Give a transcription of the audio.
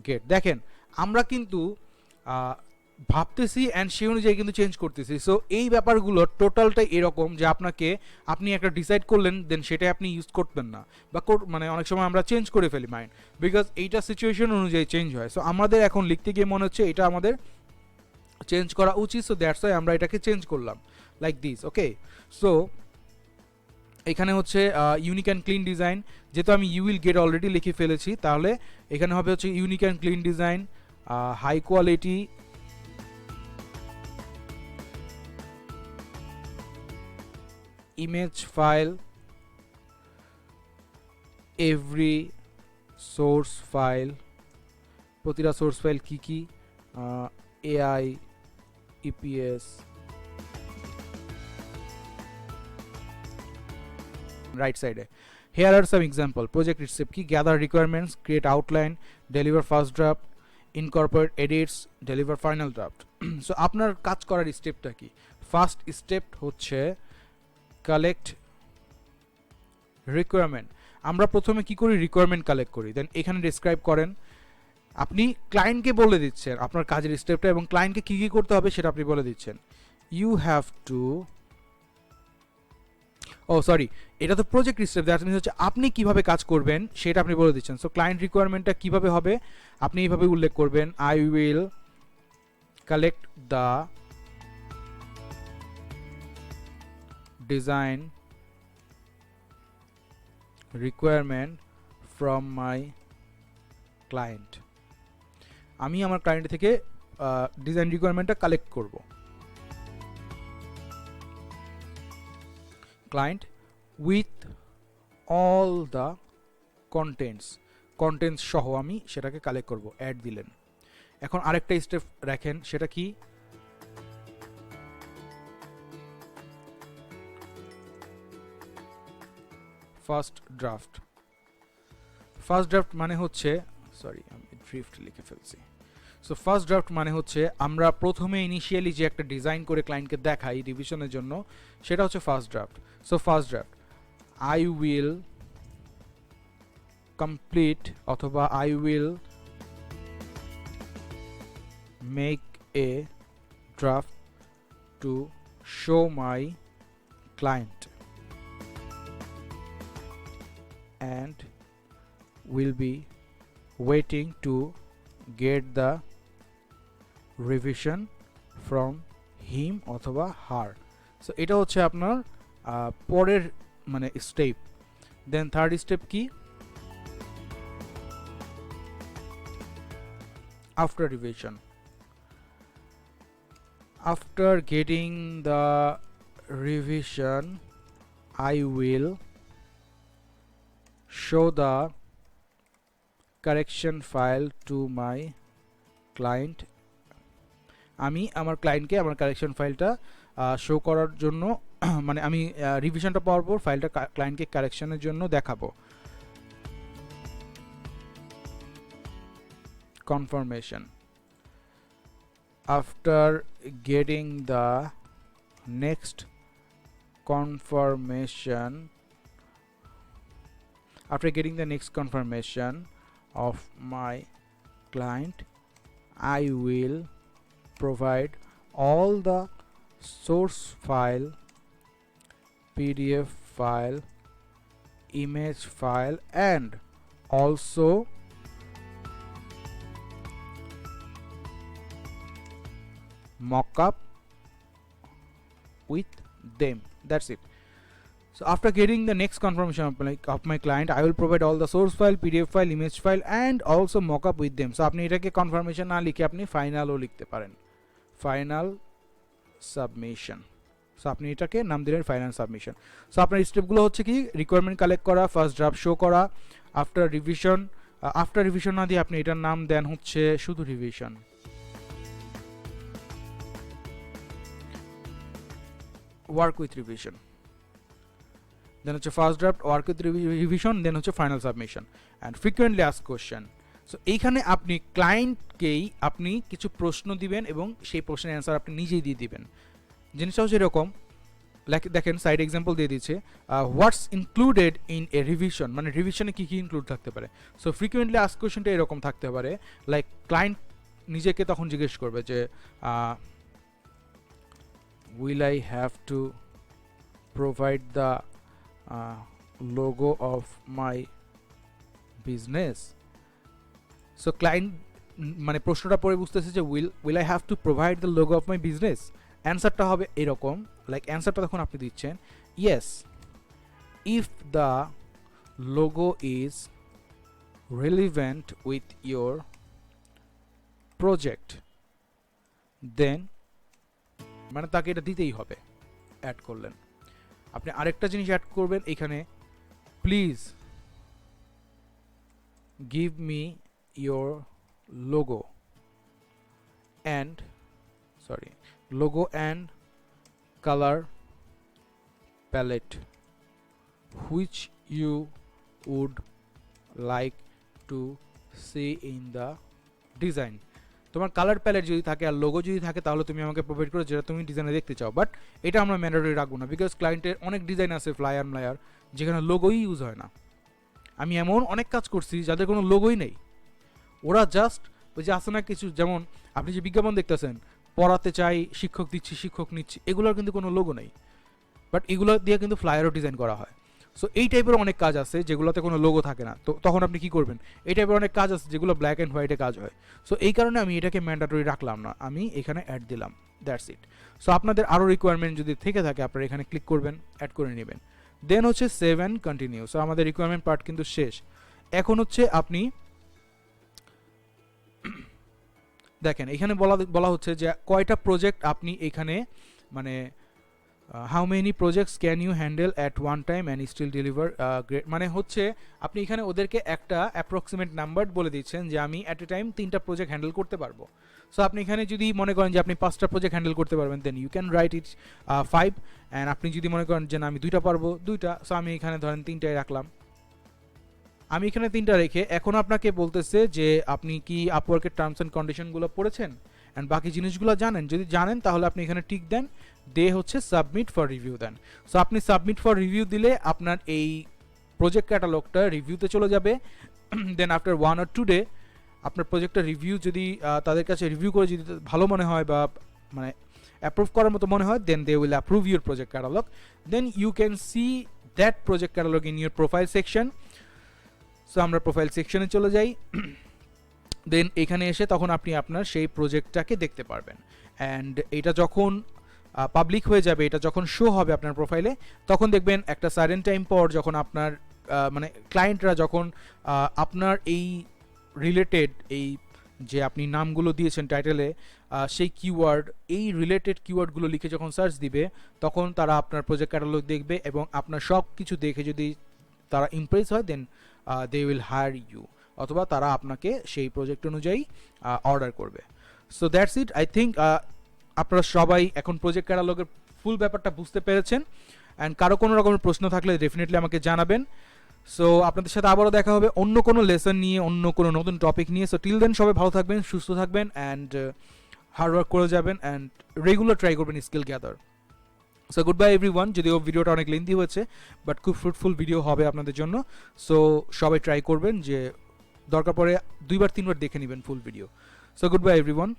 Gate. দেখেন আমরা কিন্তু ভাবতেছি অ্যান্ড সেই অনুযায়ী কিন্তু চেঞ্জ করতেছি। সো এই ব্যাপারগুলো টোটালটাই এরকম যে আপনি একটা ডিসাইড করলেন, দেন সেটাই আপনি ইউজ করবেন না, বা মানে অনেক সময় আমরা চেঞ্জ করে ফেলি মাইন্ড, বিকজ এইটা সিচুয়েশন অনুযায়ী চেঞ্জ হয়। সো আমাদের এখন লিখতে গিয়ে মনে হচ্ছে এটা আমাদের চেঞ্জ করা উচিত, সো দ্যাটস ওয়াই আমরা এটাকে চেঞ্জ করলাম লাইক দিস। ওকে, সো এখানে হচ্ছে ইউনিক অ্যান্ড ক্লিন ডিজাইন, যেহেতু আমি ইউ উইল গেট অলরেডি লিখে ফেলেছি, তাহলে এখানে হবে হচ্ছে unique and clean design, high quality, image file, every source file, প্রতিটা সোর্স ফাইল কি কি, এআই, ইপিএস, রাইট সাইডে here are some example project step কি, gather requirements, create outline, deliver first draft, incorporate edits, deliver final draft. So আপনার কাজ করার স্টেপটা কি? ফার্স্ট স্টেপ হচ্ছে কালেক্ট রিকোয়ারমেন্ট। আমরা প্রথমে কি করি? রিকোয়ারমেন্ট কালেক্ট করি, দেন এখানে ডিসক্রাইব করেন। আপনি ক্লায়েন্টকে বলে দিচ্ছেন আপনার কাজের স্টেপটা, এবং ক্লায়েন্টকে কী কী করতে হবে সেটা আপনি বলে দিচ্ছেন। You have to, oh sorry, এটা তো প্রজেক্ট স্টেপ, দ্যাট মিনস হচ্ছে আপনি কিভাবে কাজ করবেন সেটা আপনি বলে দিচ্ছেন। সো ক্লায়েন্ট রিকোয়ারমেন্টটা কিভাবে হবে আপনি এইভাবে উল্লেখ করবেন, I will collect the design requirement from my client. আমি আমার ক্লায়েন্ট থেকে ডিজাইন রিকোয়ারমেন্টটা কালেক্ট করব। Client with all the contents সহ আমি সেটাকে কালেক্ট করব, অ্যাড দিলেন। এখন আরেকটা স্টেপ রাখেন, সেটা কি? ফার্স্ট ড্রাফট মানে হচ্ছে, সরি আমি ড্রিফট লিখে ফেলছি। সো ফার্স্ট ড্রাফট মানে হচ্ছে আমরা প্রথমে ইনিশিয়ালি যে একটা ডিজাইন করে ক্লায়েন্টকে দেখাই রিভিশনের জন্য, সেটা হচ্ছে first draft. So first draft, I will complete অথবা I will make a draft to show my client and will be waiting to get the revision from him অথবা her. সো এটা হচ্ছে আপনার পরের মানে স্টেপ। দেন থার্ড স্টেপ কি? After revision, after getting the revision I will show the correction file to my client. আমি আমার ক্লায়েন্টকে আমার কারেকশন ফাইলটা শো করার জন্য মানে আমি রিভিশনটা পাওয়ার পর ফাইলটা ক্লায়েন্টকে কারেকশনের জন্য দেখাবো। Confirmation, after getting the next confirmation of my client, I will provide all the source file, PDF file, image file, and also mockup with them. That's it. So after getting the next confirmation of my client, I will provide all the source file, PDF file, image file, and also mockup with them. So আপনি এটাকে confirmation না লিখে আপনি ফাইনালও লিখতে পারেন, final submission. So আপনি এটাকে নাম দিলেন ফাইনাল সাবমিশন। সো আপনার স্টেপগুলো হচ্ছে কি? রিকোয়ারমেন্ট কালেক্ট করা, ফার্স্ট ড্রাফট শো করা, আফটার রিভিশন না দিয়ে আপনি এটার নাম দেন হচ্ছে শুধু revision. Work with revision, then হচ্ছে first draft, work with revision, then হচ্ছে final submission, and frequently asked question. So এইখানে আপনি ক্লায়েন্টকেই আপনি কিছু প্রশ্ন দিবেন এবং সেই প্রশ্নের অ্যান্সার আপনি নিজেই দিয়ে দিবেন। জিনিসটা হচ্ছে এরকম, দেখেন সাইড এক্সাম্পল দিয়ে দিচ্ছে হোয়াটস ইনক্লুডেড ইন এ রিভিশন, মানে রিভিশনে কী কী ইনক্লুড থাকতে পারে। সো ফ্রিকুয়েন্টলি আস্ক কোয়েশ্চেনটা এরকম থাকতে পারে, লাইক ক্লায়েন্ট নিজেকে তখন জিজ্ঞেস করবে যে will I have to provide the logo of my business. So client মানে প্রশ্নটা পড়ে বুঝতেছে যে will I have to provide the logo of my business. অ্যান্সারটা হবে এরকম, লাইক অ্যান্সারটা তখন আপনি দিচ্ছেন yes if the logo is relevant with your project then, মানে তাকে এটা দিতেই হবে। অ্যাড করলেন। আপনি আরেকটা জিনিস অ্যাড করবেন এখানে, please give me your logo and logo and color palette which you would like to see in the design। তোমার কালার প্যালেট যদি থাকে আর লোগো যদি থাকে তাহলে তুমি আমাকে প্রোভাইড করো যেটা তুমি ডিজাইনে দেখতে চাও। বাট এটা আমরা ম্যান্ডেটরি রাখবো না, বিকজ ক্লায়েন্টের অনেক ডিজাইন আছে ফ্লায়ার মলায়ার যেখানে লোগোই ইউজ হয় না। আমি এমন অনেক কাজ করছি যাদের কোনো লোগোই নেই, ওরা জাস্ট ওই যে আছে না কিছু, যেমন আপনি যে বিজ্ঞাপন দেখতেছেন পড়াতে চাই, শিক্ষক দিচ্ছি, শিক্ষক নিচ্ছি, এগুলোর কিন্তু কোনো লোগো নেই, বাট এগুলো দিয়ে কিন্তু ফ্লায়ারও ডিজাইন করা হয়। সো এই টাইপের অনেক কাজ আছে যেগুলোতে কোনো লোগো থাকে না, তো তখন আপনি কি করবেন, এই টাইপের অনেক কাজ আছে যেগুলো ব্ল্যাক অ্যান্ড হোয়াইটে কাজ হয়। সো এই কারণে আমি এটাকে ম্যান্ডেটরি রাখলাম না, আমি এখানে অ্যাড দিলাম, দ্যাটস ইট। সো আপনাদের আরও রিকোয়ারমেন্ট যদি থেকে থাকে আপনারা এখানে ক্লিক করবেন, অ্যাড করে নেবেন। দেন হচ্ছে সেভ অ্যান্ড কন্টিনিউ। সো আমাদের রিকোয়ারমেন্ট পার্ট কিন্তু শেষ। এখন হচ্ছে আপনি দেখেন এখানে বলা হচ্ছে যে কয়টা প্রজেক্ট আপনি এখানে মানে how many projects can you handle at one time and still deliver great, মানে হচ্ছে আপনি এখানে ওদেরকে একটা অ্যাপ্রক্সিমেট নাম্বার বলে দিচ্ছেন যে আমি অ্যাট এ টাইম 3টা প্রজেক্ট হ্যান্ডেল করতে পারবো। সো আপনি এখানে যদি মনে করেন যে আপনি 5টা প্রজেক্ট হ্যান্ডেল করতে পারবেন, then you can write it 5, and আপনি যদি মনে করেন যে না আমি 2টা পারবো 2টা, সো আমি এখানে ধরেন 3টাই রাখলাম। আমি এখানে 3টা রেখে এখন আপনাকে বলতেছে যে আপনি কি আপওয়ার্কের টার্মস অ্যান্ড কন্ডিশনগুলো পড়েছেন অ্যান্ড বাকি জিনিসগুলো জানেন, যদি জানেন তাহলে আপনি এখানে টিক দেন, দে হচ্ছে সাবমিট ফর রিভিউ দেন। সো আপনি সাবমিট ফর রিভিউ দিলে আপনার এই প্রজেক্ট ক্যাটালগটা রিভিউতে চলে যাবে। দেন আফটার 1 or 2 ডে আপনার প্রজেক্টটা রিভিউ যদি তাদের কাছে রিভিউ করে যদি ভালো মনে হয় বা মানে অ্যাপ্রুভ করার মতো মনে হয়, then they will approve your project catalogue. Then you can see that project catalogue in your profile section. So আমরা প্রোফাইল সেকশনে চলে যাই। দেন এখানে এসে তখন আপনি আপনার সেই প্রজেক্টটাকে দেখতে পারবেন, অ্যান্ড এটা যখন পাবলিক হয়ে যাবে, এটা যখন শো হবে আপনার প্রোফাইলে, তখন দেখবেন একটা সার্টেন টাইম পর যখন আপনার মানে ক্লায়েন্টরা যখন আপনার এই রিলেটেড এই যে আপনি নামগুলো দিয়েছেন টাইটেলে সেই কিওয়ার্ড, এই রিলেটেড কিওয়ার্ডগুলো লিখে যখন সার্চ দিবে, তখন তারা আপনার প্রজেক্ট ক্যাটালগ দেখবে এবং আপনার সব কিছু দেখে যদি তারা ইমপ্রেস হয়, then they will higher you, অথবা তারা আপনাকে সেই প্রজেক্ট অনুযায়ী অর্ডার করবে। So that's it. I think আপনারা সবাই এখন প্রজেক্ট ক্যাটালগের ফুল ব্যাপারটা বুঝতে পেরেছেন, অ্যান্ড কারো কোনো রকমের প্রশ্ন থাকলে ডেফিনেটলি আমাকে জানাবেন। সো আপনাদের সাথে আবারও দেখা হবে অন্য কোনো লেসন নিয়ে, অন্য কোনো নতুন টপিক নিয়ে। সো টিল দেন সবাই ভালো থাকবেন, সুস্থ থাকবেন, অ্যান্ড হার্ড ওয়ার্ক করে যাবেন, অ্যান্ড রেগুলার ট্রাই করবেন skill gather. So good bye everyone. যদিও ভিডিওটা অনেক লেন্থি হয়েছে, বাট খুব ফ্রুটফুল ভিডিও হবে আপনাদের জন্য। সো সবাই ট্রাই করবেন যে দরকার পড়ে 2বার 3বার দেখে নেবেন full video. So good bye everyone.